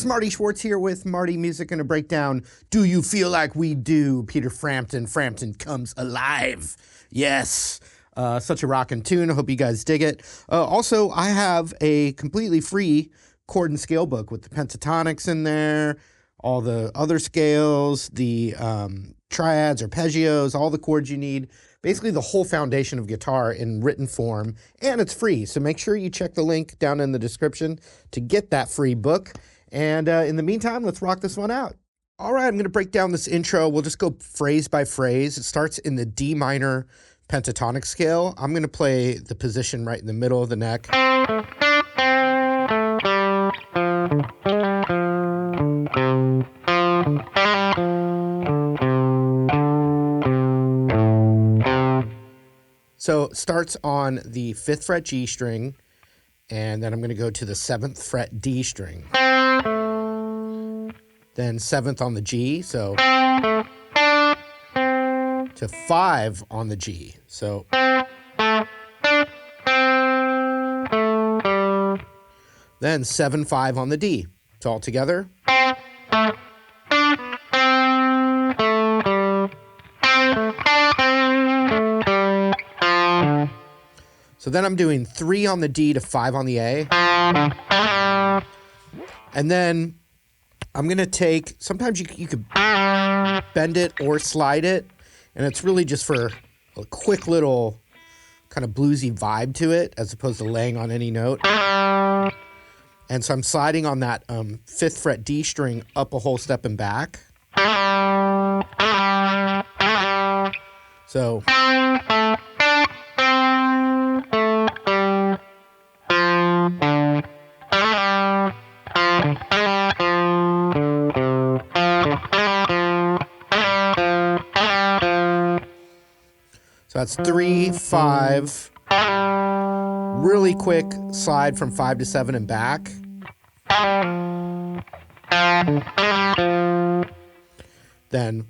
Marty Schwartz here with Marty Music and a breakdown. Do you feel like we do? Peter Frampton, Frampton Comes Alive. Yes, such a rockin' tune. I hope you guys dig it. Also, I have a completely free chord and scale book with the pentatonics in there, all the other scales, the triads, arpeggios, all the chords you need. Basically the whole foundation of guitar in written form, and it's free. So make sure you check the link down in the description to get that free book. And in the meantime, let's rock this one out. All right, I'm going to break down this intro. We'll just go phrase by phrase. It starts in the D minor pentatonic scale. I'm going to play the position right in the middle of the neck. So it starts on the 5th fret G string, and then I'm going to go to the 7th fret D string. Then 7th on the G, so to 5 on the G. So then 7, 5 on the D. So all together. So then I'm doing 3 on the D to 5 on the A. And then I'm going to take, sometimes you could bend it or slide it, and it's really just for a quick little kind of bluesy vibe to it, as opposed to laying on any note. And so I'm sliding on that 5th fret D string up a whole step and back. So that's 3, 5, really quick slide from 5 to 7 and back. Then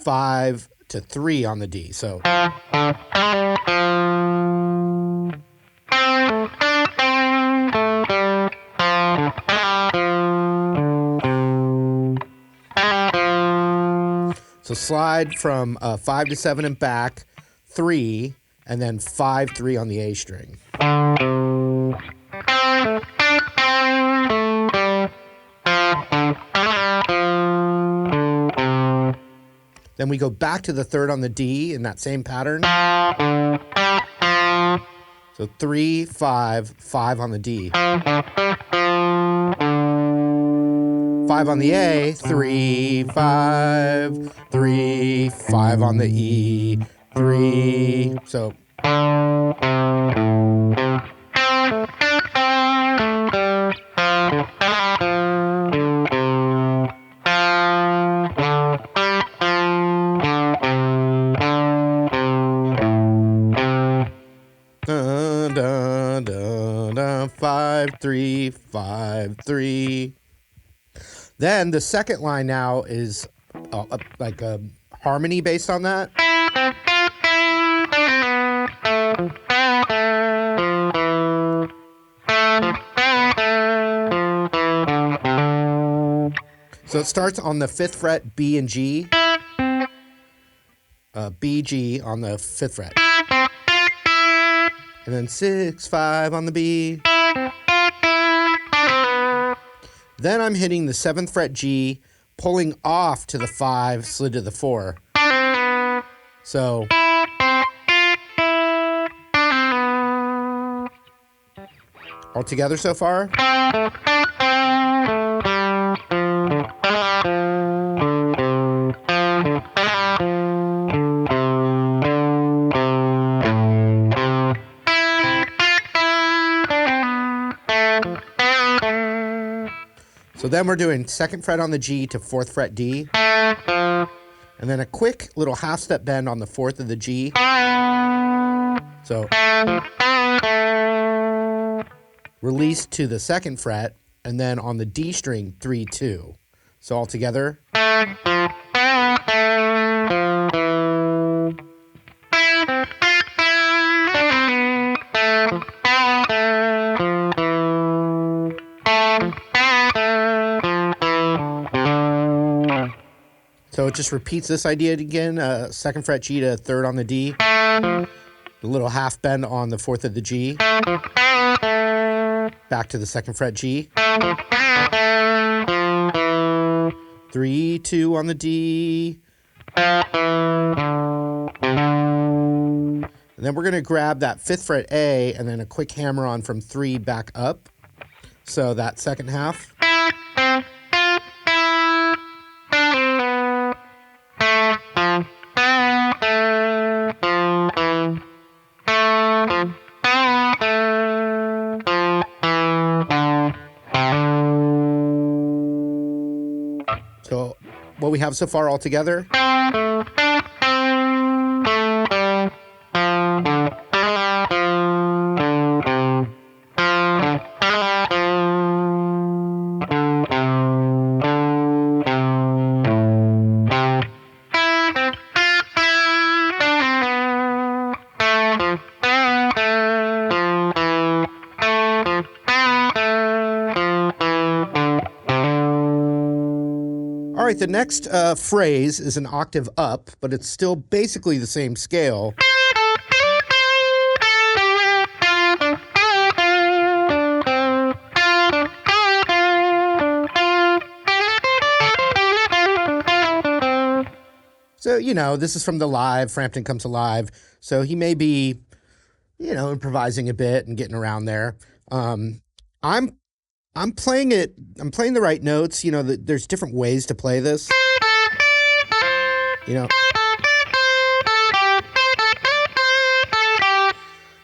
5 to 3 on the D. So slide from 5 to 7 and back, 3, and then 5, 3 on the A string. Then we go back to the 3rd on the D in that same pattern. So 3, 5, 5 on the D. 5 on the A, 3, 5, 3, 5 on the E, 3. So dun, dun, dun, dun, 5, 3, 5, 3. Then the second line now is like a harmony based on that. So it starts on the 5th fret B and G. B, G on the 5th fret. And then 6, 5 on the B. Then I'm hitting the 7th fret G, pulling off to the 5, slid to the 4. So all together so far. So then we're doing 2nd fret on the G to 4th fret D, and then a quick little half step bend on the 4th of the G. So release to the 2nd fret, and then on the D string 3-2. So all together. So it just repeats this idea again, 2nd fret G to 3rd on the D, a little half bend on the 4th of the G, back to the 2nd fret G, 3-2 on the D, and then we're going to grab that 5th fret A and then a quick hammer on from 3 back up, so that second half. So what we have so far all together. All right, the next phrase is an octave up, but it's still basically the same scale. So, you know, this is from the live, Frampton Comes Alive, so he may be, you know, improvising a bit and getting around there. I'm playing it, I'm playing the right notes, you know, there's different ways to play this, you know.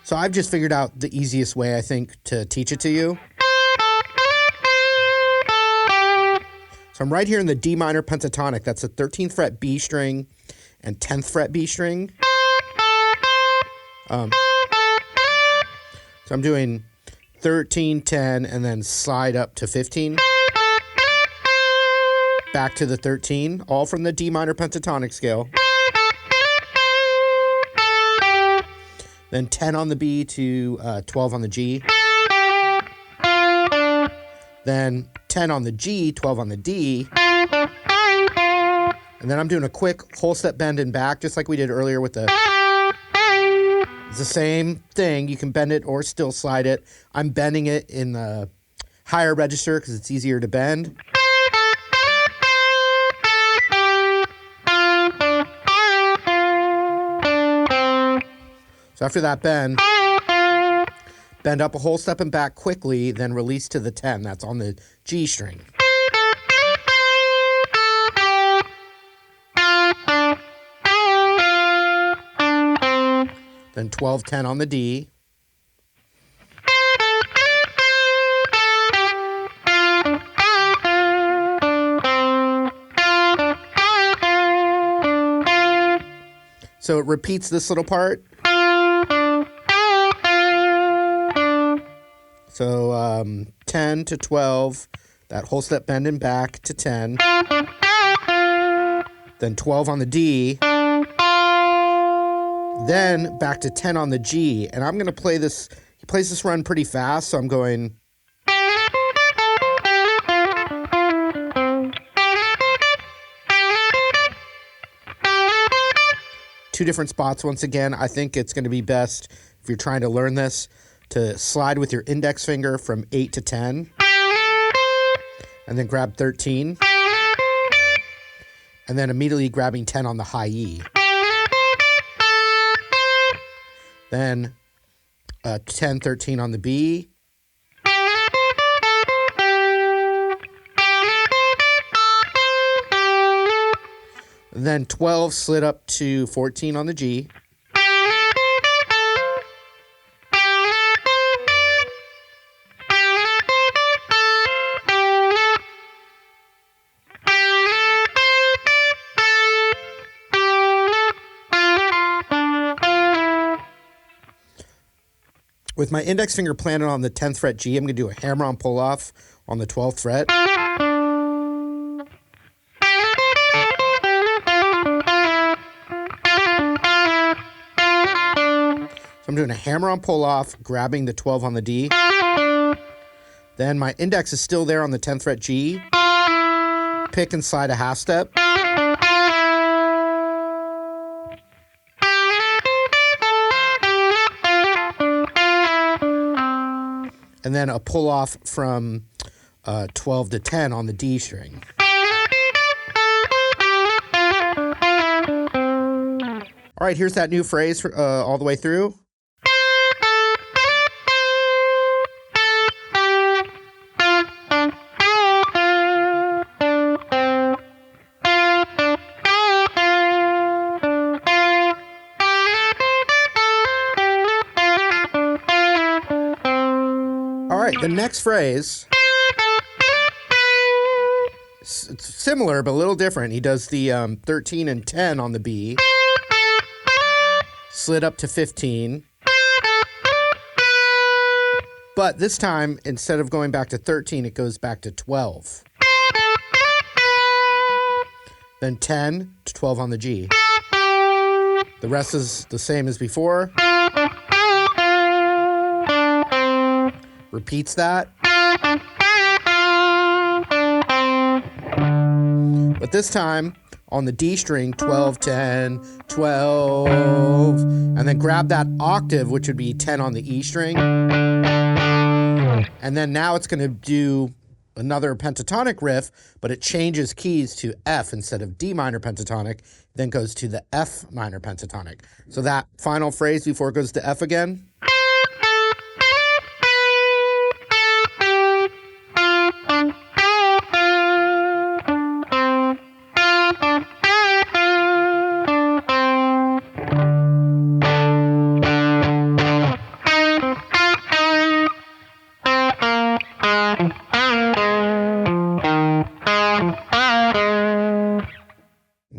So I've just figured out the easiest way, I think, to teach it to you. So I'm right here in the D minor pentatonic, that's a 13th fret B string and 10th fret B string. So I'm doing 13, 10, and then slide up to 15. Back to the 13, all from the D minor pentatonic scale. Then 10 on the B to 12 on the G. Then 10 on the G, 12 on the D. And then I'm doing a quick whole step bend and back, just like we did earlier with the... It's the same thing. You can bend it or still slide it. I'm bending it in the higher register because it's easier to bend. So after that bend up a whole step and back quickly, then release to the 10. That's on the G string. Then 12, 10 on the D. So it repeats this little part. So 10 to 12, that whole step bend and back to 10. Then 12 on the D. Then back to 10 on the G, and I'm going to play this, he plays this run pretty fast, so I'm going... Two different spots once again. I think it's going to be best, if you're trying to learn this, to slide with your index finger from 8 to 10, and then grab 13, and then immediately grabbing 10 on the high E. then 10, 13 on the B, then 12 slid up to 14 on the G, with my index finger planted on the 10th fret G, I'm going to do a hammer-on pull-off on the 12th fret. So I'm doing a hammer-on pull-off, grabbing the 12 on the D. Then my index is still there on the 10th fret G. Pick and slide a half step. And then a pull off from 12 to 10 on the D string. All right, here's that new phrase for, all the way through. All right, the next phrase, it's similar but a little different. He does the 13 and 10 on the B, slid up to 15, but this time, instead of going back to 13, it goes back to 12. Then 10 to 12 on the G. The rest is the same as before. Repeats that. But this time, on the D string, 12, 10, 12, and then grab that octave, which would be 10 on the E string. And then now it's going to do another pentatonic riff, but it changes keys to F instead of D minor pentatonic, then goes to the F minor pentatonic. So that final phrase before it goes to F again.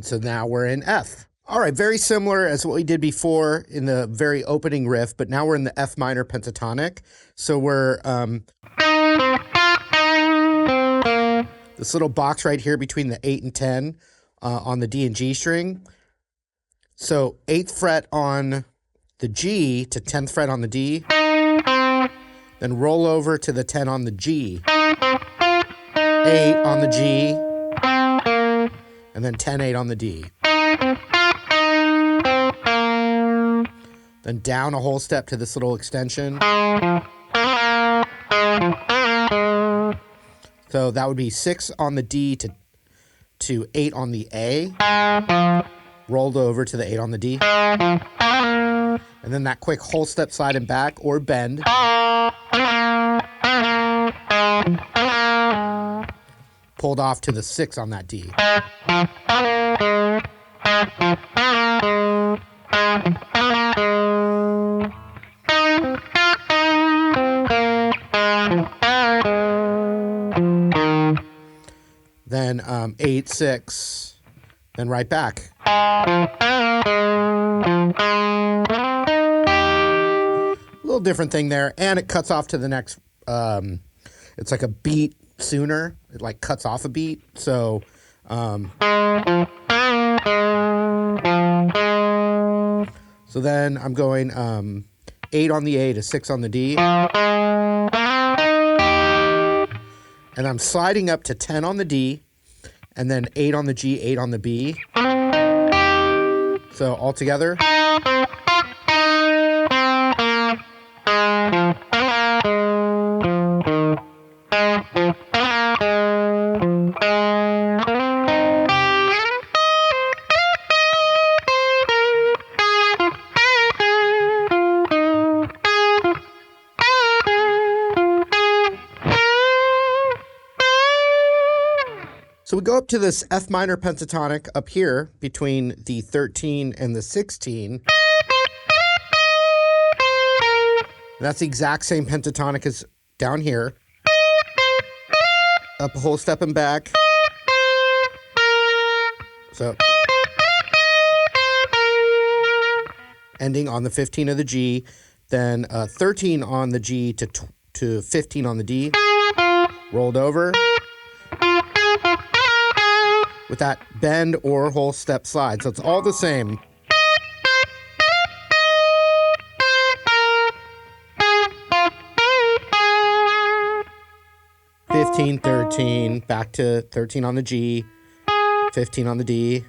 So now we're in F. All right, very similar as what we did before in the very opening riff, but now we're in the F minor pentatonic. So we're this little box right here between the 8 and 10 on the D and G string. So 8th fret on the G to 10th fret on the D, then roll over to the 10 on the G, 8 on the G, and then 10, 8 on the D. Then down a whole step to this little extension. So that would be 6 on the D to 8 on the A, rolled over to the 8 on the D. And then that quick whole step slide and back or bend. Pulled off to the 6 on that D. Then 8, 6, then right back. A little different thing there, and it cuts off to the next, it's like a beat sooner. It like cuts off a beat. So so then I'm going 8 on the A to 6 on the D. And I'm sliding up to 10 on the D, and then 8 on the G, 8 on the B. So all together. go up to this F minor pentatonic up here between the 13 and the 16. That's the exact same pentatonic as down here. Up a whole step and back. So ending on the 15 of the G, then 13 on the G to 15 on the D, rolled over with that bend or whole step slide. So it's all the same. (15, 13), back to 13 on the G, 15 on the D.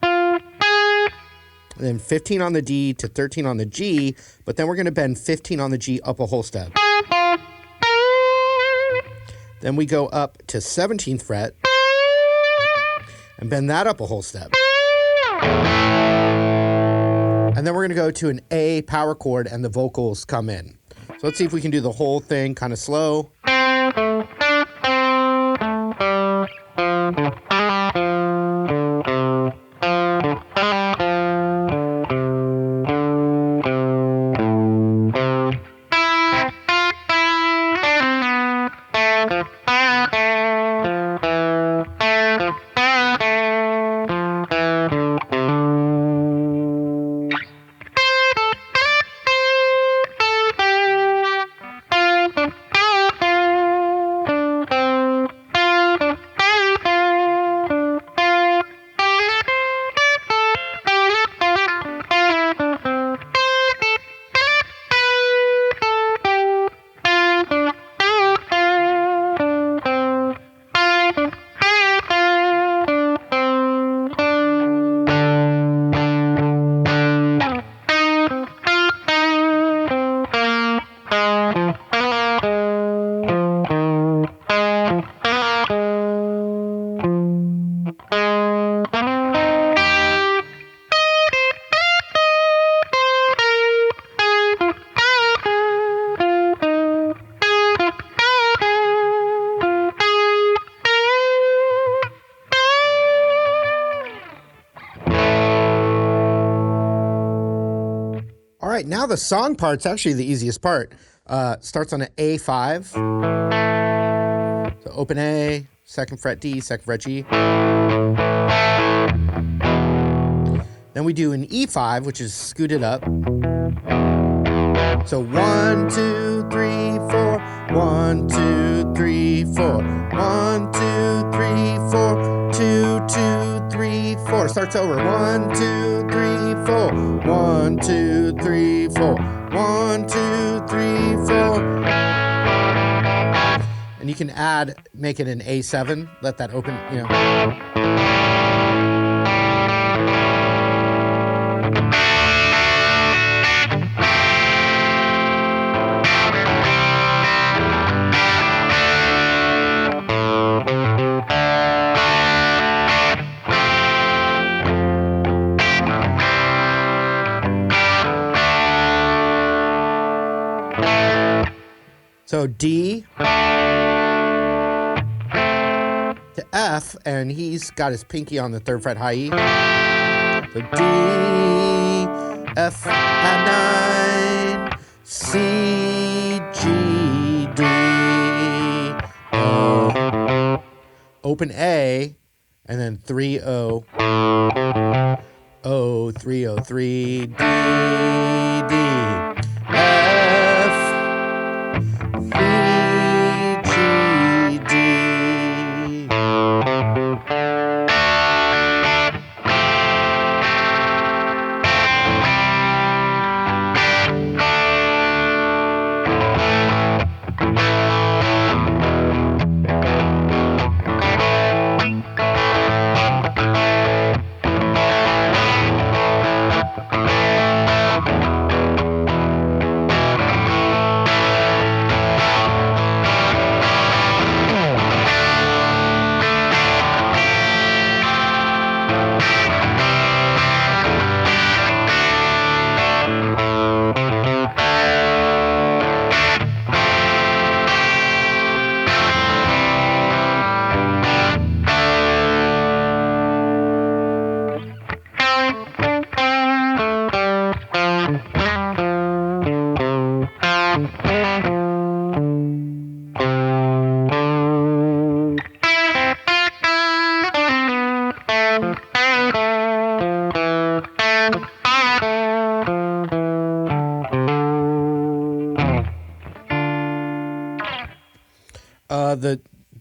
And then 15 on the D to 13 on the G, but then we're going to bend 15 on the G up a whole step. Then we go up to 17th fret and bend that up a whole step. And then we're going to go to an A power chord and the vocals come in. So let's see if we can do the whole thing kind of slow. All right, now the song part's actually the easiest part. Starts on an A5. So open A, 2nd fret D, 2nd fret G. Then we do an E5, which is scooted up. So 1, 2, 3, 4. 1, 2, 3, 4. 1, 2, 3, 4. 2, 2, 3, 4. Starts over. 1, 2, 3, 4. 1, 2, 3, 4. 1, 2, 3, 4. And you can make it an A7. Let that open, you know. So D to F, and he's got his pinky on the 3rd fret high E. So D, F at 9, C, G, D, open A, and then 3, O, O, 3, O, 3, D, D, F, B, G, D.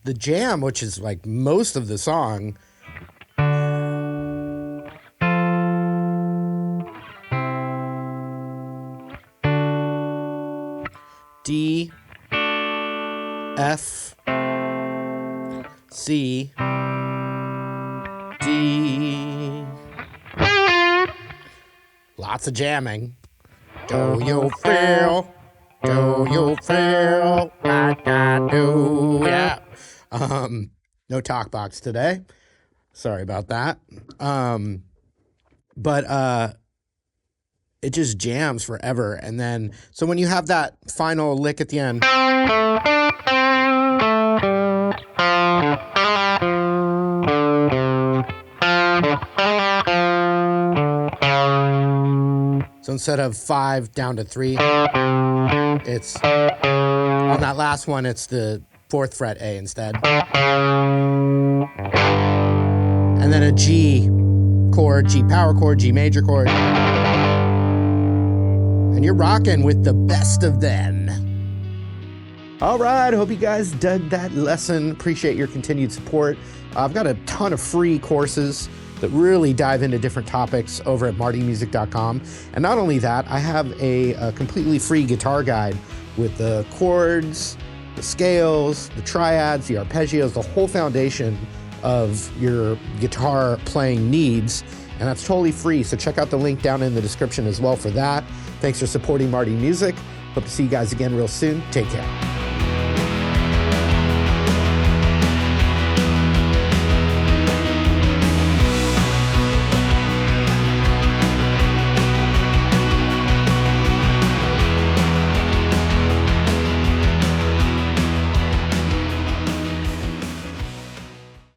the jam, which is like most of the song. D, F, C, D. Lots of jamming. Do you feel? Do you feel like I do? Yeah. No talk box today. Sorry about that. But it just jams forever. And then, so when you have that final lick at the end, so instead of 5 down to 3, it's on that last one, it's the 4th fret A instead. And then a G chord, G power chord, G major chord. And you're rocking with the best of them. All right, hope you guys dug that lesson. Appreciate your continued support. I've got a ton of free courses that really dive into different topics over at martymusic.com. And not only that, I have a completely free guitar guide with the chords, the scales, the triads, the arpeggios, the whole foundation of your guitar playing needs. And that's totally free, so check out the link down in the description as well for that. Thanks for supporting Marty Music. Hope to see you guys again real soon. Take care.